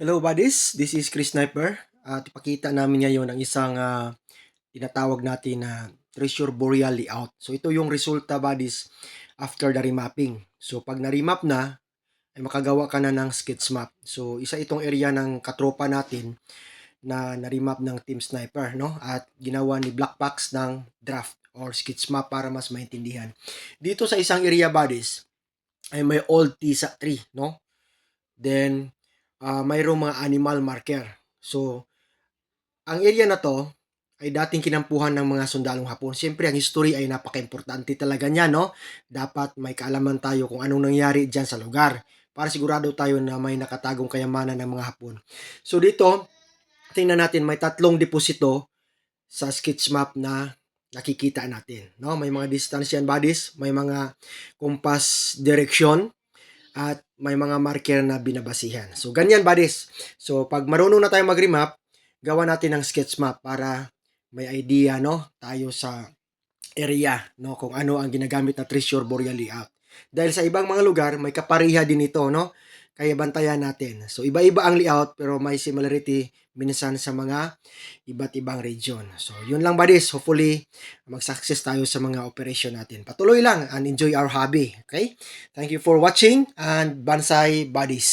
Hello buddies, this is Chris Sniper at ipakita namin ngayon ang isang tinatawag natin na Treasure Boreal layout. So ito yung resulta buddies after the remapping. So pag na-remap na, ay makagawa ka na ng sketch map. So isa itong area ng katropa natin na na-remap ng Team Sniper, no? At ginawa ni Blackbox ng draft or sketch map para mas maintindihan. Dito sa isang area buddies ay may old tisa tree, no? Then mayroong mga animal marker. So, ang area na to ay dating kinampuhan ng mga sundalong Hapon. Siyempre, ang history ay napaka-importante talaga niya, no? Dapat may kaalaman tayo kung anong nangyari dyan sa lugar para sigurado tayo na may nakatagong kayamanan ng mga Hapon. So, dito, tingnan natin, may tatlong deposito sa sketch map na nakikita natin, no? May mga distance yan, buddies. May mga compass direction at may mga marker na binabasihan. So, ganyan buddies. So, pag marunong na tayo mag-remap, gawa natin ng sketch map para may idea, no, tayo sa area, no, kung ano ang ginagamit na Treasure Boreal layout. Dahil sa ibang mga lugar, may kapariha din ito, no? Kaya bantayan natin. So, iba-iba ang layout pero may similarity minsan sa mga iba't ibang region. So, yun lang buddies. Hopefully, mag-success tayo sa mga operation natin. Patuloy lang and enjoy our hobby. Okay? Thank you for watching and Bansai buddies.